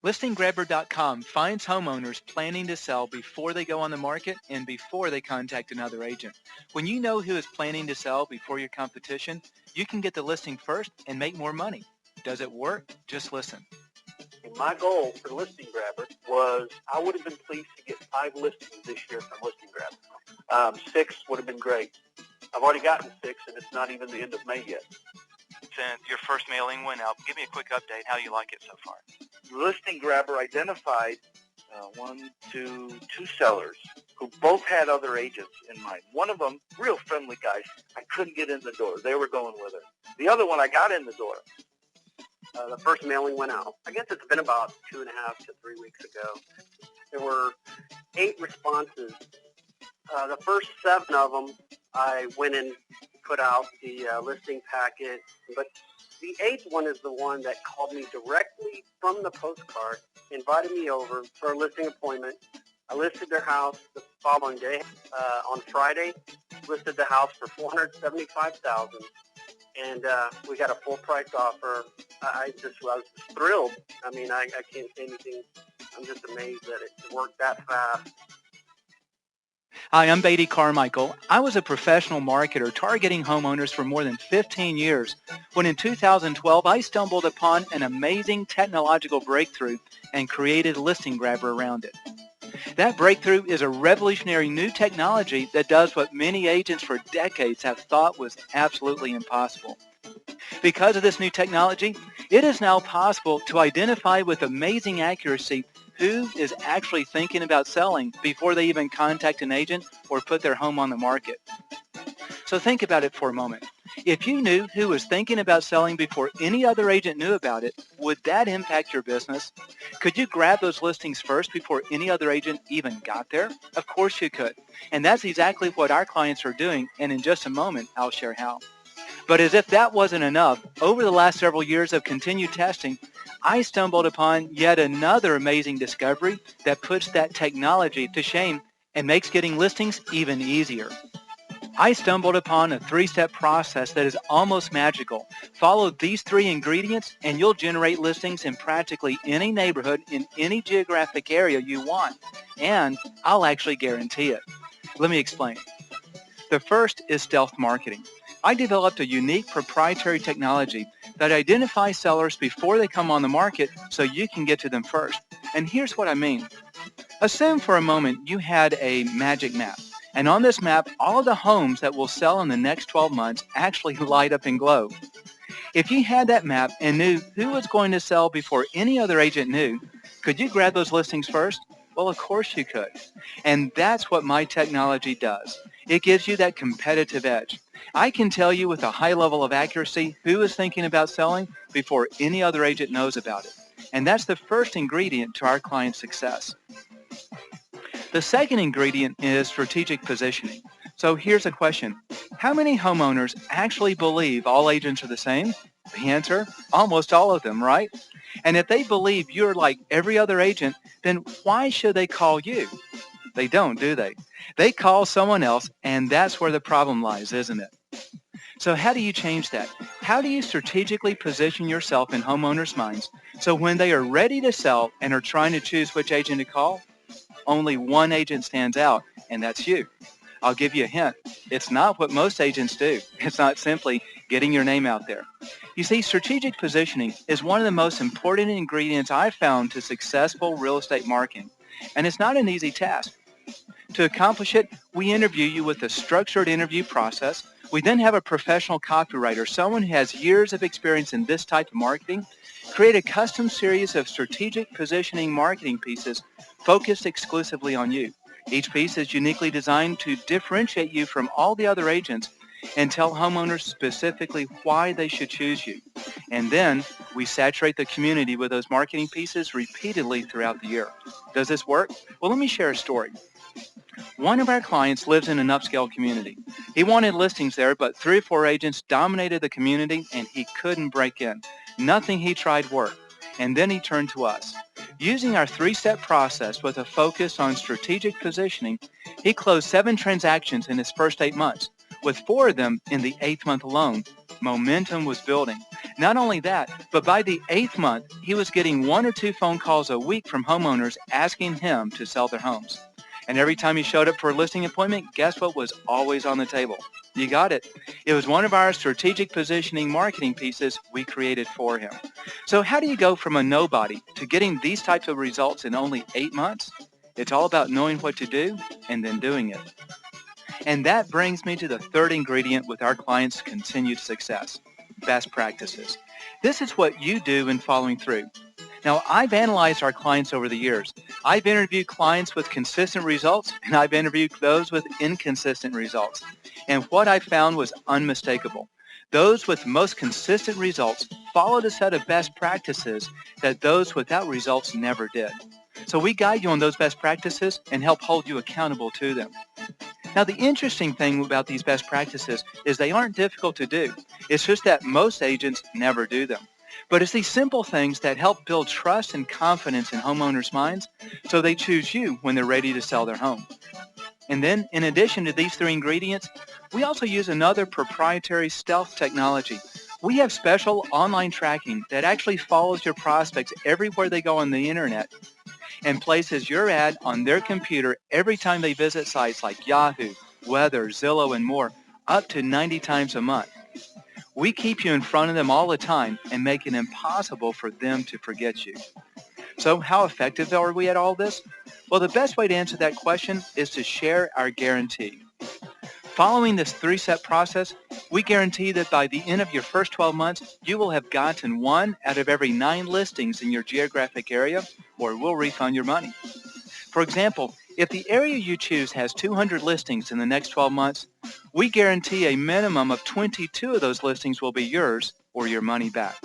ListingGrabber.com finds homeowners planning to sell before they go on the market and before they contact another agent. When you know who is planning to sell before your competition, you can get the listing first and make more money. Does it work? Just listen. My goal for Listing Grabber was I would have been pleased to get 5 listings this year from Listing Grabber. 6 would have been great. I've already gotten 6, and it's not even the end of May yet. Since your first mailing went out, give me a quick update how you like it so far. Listing Grabber identified two sellers who both had other agents in mind. One of them, real friendly guys, I couldn't get in the door. They were going with her. The other one, I got in the door. The first mailing went out. I guess it's been about 2.5 to 3 weeks ago. There were 8 responses. The first 7 of them, I went and put out the listing packet, but the 8th one is the one that called me directly from the postcard, invited me over for a listing appointment. I listed their house the following day. On Friday, listed the house for $475,000, and we got a full price offer. I was thrilled. I mean, I can't say anything. I'm just amazed that it worked that fast. Hi, I'm Beatty Carmichael. I was a professional marketer targeting homeowners for more than 15 years when in 2012 I stumbled upon an amazing technological breakthrough and created Listing Grabber around it. That breakthrough is a revolutionary new technology that does what many agents for decades have thought was absolutely impossible. Because of this new technology, it is now possible to identify with amazing accuracy who is actually thinking about selling before they even contact an agent or put their home on the market. So think about it for a moment. If you knew who was thinking about selling before any other agent knew about it, would that impact your business? Could you grab those listings first before any other agent even got there? Of course you could. And that's exactly what our clients are doing, and in just a moment, I'll share how. But as if that wasn't enough, over the last several years of continued testing, I stumbled upon yet another amazing discovery that puts that technology to shame and makes getting listings even easier. I stumbled upon a 3-step process that is almost magical. Follow these 3 ingredients and you'll generate listings in practically any neighborhood in any geographic area you want. And I'll actually guarantee it. Let me explain. The first is stealth marketing. I developed a unique proprietary technology that identifies sellers before they come on the market so you can get to them first. And here's what I mean. Assume for a moment you had a magic map. And on this map, all of the homes that will sell in the next 12 months actually light up and glow. If you had that map and knew who was going to sell before any other agent knew, could you grab those listings first? Well, of course you could. And that's what my technology does. It gives you that competitive edge. I can tell you with a high level of accuracy who is thinking about selling before any other agent knows about it. And that's the first ingredient to our client's success. The second ingredient is strategic positioning. So here's a question. How many homeowners actually believe all agents are the same? The answer, almost all of them, right? And if they believe you're like every other agent, then why should they call you? They don't, do they? They call someone else, and that's where the problem lies, isn't it? So how do you change that? How do you strategically position yourself in homeowners' minds so when they are ready to sell and are trying to choose which agent to call, only one agent stands out, and that's you? I'll give you a hint. It's not what most agents do. It's not simply getting your name out there. You see, strategic positioning is one of the most important ingredients I've found to successful real estate marketing, and it's not an easy task. To accomplish it, we interview you with a structured interview process. We then have a professional copywriter, someone who has years of experience in this type of marketing, create a custom series of strategic positioning marketing pieces focused exclusively on you. Each piece is uniquely designed to differentiate you from all the other agents and tell homeowners specifically why they should choose you. And then we saturate the community with those marketing pieces repeatedly throughout the year. Does this work? Well, let me share a story. One of our clients lives in an upscale community. He wanted listings there, but 3 or 4 agents dominated the community and he couldn't break in. Nothing he tried worked. And then he turned to us. Using our 3-step process with a focus on strategic positioning, he closed 7 transactions in his first 8 months. With 4 of them in the 8th month alone, momentum was building. Not only that, but by the 8th month, he was getting 1 or 2 phone calls a week from homeowners asking him to sell their homes. And every time he showed up for a listing appointment, guess what was always on the table? You got it. It was one of our strategic positioning marketing pieces we created for him. So how do you go from a nobody to getting these types of results in only 8 months? It's all about knowing what to do and then doing it. And that brings me to the third ingredient with our clients' continued success: best practices. This is what you do in following through. Now, I've analyzed our clients over the years. I've interviewed clients with consistent results, and I've interviewed those with inconsistent results. And what I found was unmistakable. Those with most consistent results followed a set of best practices that those without results never did. So we guide you on those best practices and help hold you accountable to them. Now, the interesting thing about these best practices is they aren't difficult to do. It's just that most agents never do them. But it's these simple things that help build trust and confidence in homeowners' minds so they choose you when they're ready to sell their home. And then, in addition to these three ingredients, we also use another proprietary stealth technology. We have special online tracking that actually follows your prospects everywhere they go on the internet and places your ad on their computer every time they visit sites like Yahoo, Weather, Zillow, and more, up to 90 times a month. We keep you in front of them all the time and make it impossible for them to forget you. So how effective are we at all this? Well, the best way to answer that question is to share our guarantee. Following this three-step process, we guarantee that by the end of your first 12 months, you will have gotten 1 out of every 9 listings in your geographic area, or we'll refund your money. For example, if the area you choose has 200 listings in the next 12 months, we guarantee a minimum of 22 of those listings will be yours or your money back.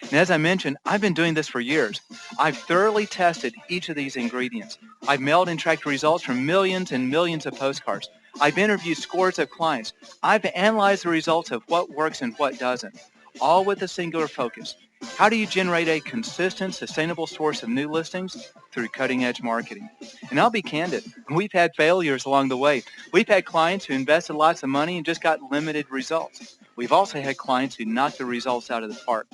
And as I mentioned, I've been doing this for years. I've thoroughly tested each of these ingredients. I've mailed and tracked results from millions and millions of postcards. I've interviewed scores of clients. I've analyzed the results of what works and what doesn't, all with a singular focus. How do you generate a consistent, sustainable source of new listings? Through cutting-edge marketing. And I'll be candid, we've had failures along the way. We've had clients who invested lots of money and just got limited results. We've also had clients who knocked the results out of the park.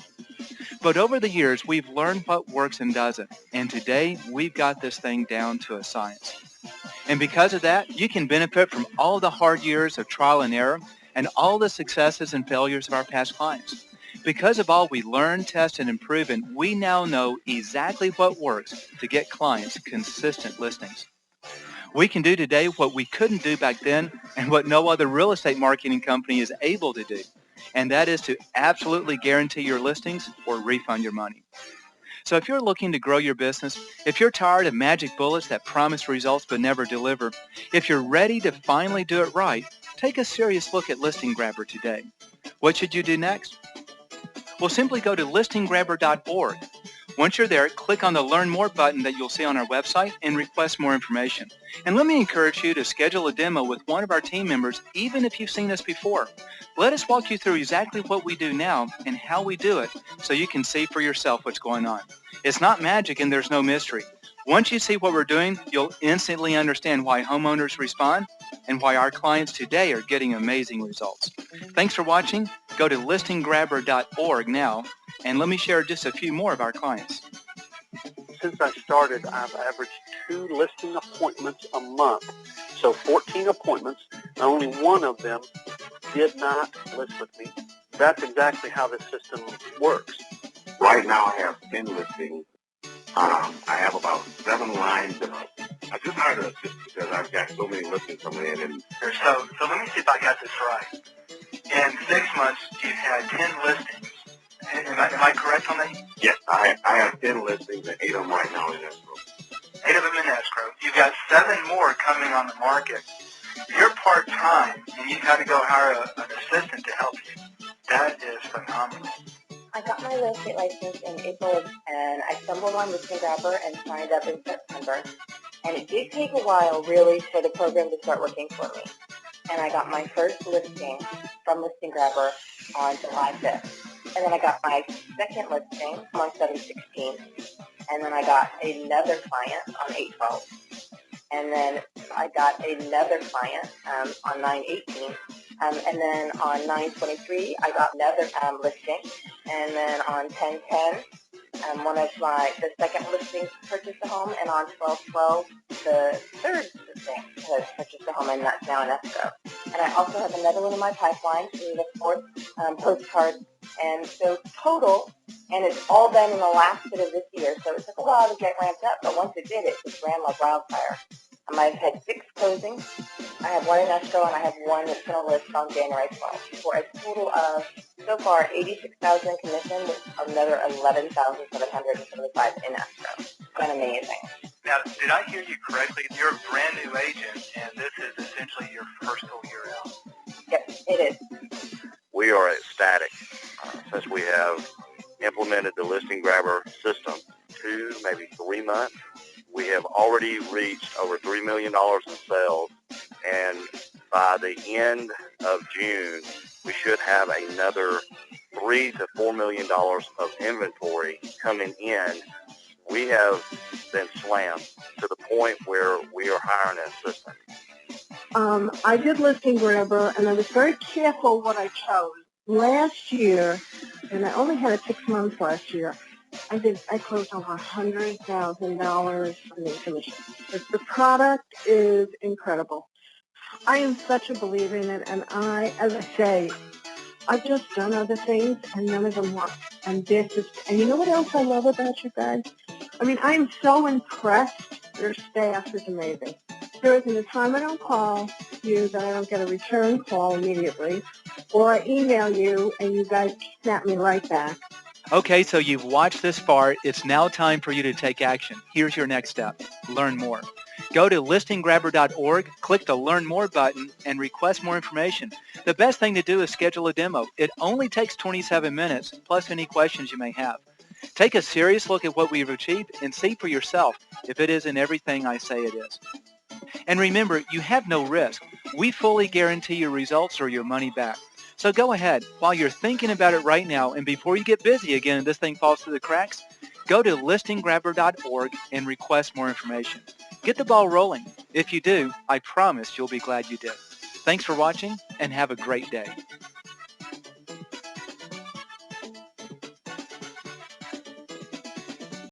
But over the years, we've learned what works and doesn't. And today, we've got this thing down to a science. And because of that, you can benefit from all the hard years of trial and error and all the successes and failures of our past clients. Because of all we learned, tested, and proven, we now know exactly what works to get clients consistent listings. We can do today what we couldn't do back then and what no other real estate marketing company is able to do. And that is to absolutely guarantee your listings or refund your money. So if you're looking to grow your business, if you're tired of magic bullets that promise results but never deliver, if you're ready to finally do it right, take a serious look at Listing Grabber today. What should you do next? Well, simply go to listinggrabber.org. Once you're there, click on the Learn More button that you'll see on our website and request more information. And let me encourage you to schedule a demo with one of our team members, even if you've seen us before. Let us walk you through exactly what we do now and how we do it so you can see for yourself what's going on. It's not magic and there's no mystery. Once you see what we're doing, you'll instantly understand why homeowners respond and why our clients today are getting amazing results. Thanks for watching. Go to listinggrabber.org now, and let me share just a few more of our clients. Since I started, I've averaged 2 listing appointments a month. So 14 appointments, and only one of them did not list with me. That's exactly how this system works. Right now I have 10 listings. I have about 7 lines of I just hired an assistant because I've got so many listings coming in. And So let me see if I got this right. In 6 months, you've had 10 listings. Am I correct on that? yes, I have 10 listings and 8 of them right now in escrow. 8 of them in escrow. You've got 7 more coming on the market. You're part-time, and you've had to go hire an assistant to help you. That is phenomenal. I got my real estate license in April, and I stumbled on Listing Grabber and signed up in September. And it did take a while, really, for the program to start working for me. And I got my first listing from Listing Grabber on July 5th. And then I got my second listing on 7/16. And then I got another client on 8/12. And then I got another client on 9/18. And then on 9/23, I got another listing. And then on 10/10, the second listing purchased a home, and on 12/12, the third listing has purchased a home, and that's now in escrow. And I also have another one in my pipeline, the fourth postcard. And so total, and it's all done in the last bit of this year, so it took a while to get ramped up, but once it did, it just ran like wildfire. I've had 6 closings. I have one in escrow, and I have one that's going to list on January 12th for a total of, so far, $86,000 in commission with another $11,775 in escrow. It's been amazing. Now, did I hear you correctly? You're a brand new agent, and this is essentially your first full year out. Yep, it is. We are ecstatic since we have implemented the listing grabber system 2, maybe 3 months. We have already reached over $3 million in sales, and by the end of June, we should have another $3 to $4 million of inventory coming in. We have been slammed to the point where we are hiring an assistant. I did listing grabber, and I was very careful what I chose. Last year, and I only had it 6 months last year, I closed over $100,000 in commission. The product is incredible. I am such a believer in it, and as I say, I've just done other things, and none of them work. And you know what else I love about you guys? I mean, I am so impressed. Your staff is amazing. There isn't a time I don't call you that I don't get a return call immediately, or I email you and you guys snap me right back. Okay, so you've watched this far. It's now time for you to take action. Here's your next step. Learn more. Go to listinggrabber.org, click the Learn More button, and request more information. The best thing to do is schedule a demo. It only takes 27 minutes, plus any questions you may have. Take a serious look at what we've achieved and see for yourself if it isn't everything I say it is. And remember, you have no risk. We fully guarantee your results or your money back. So go ahead, while you're thinking about it right now, and before you get busy again and this thing falls through the cracks, go to listinggrabber.org and request more information. Get the ball rolling. If you do, I promise you'll be glad you did. Thanks for watching, and have a great day.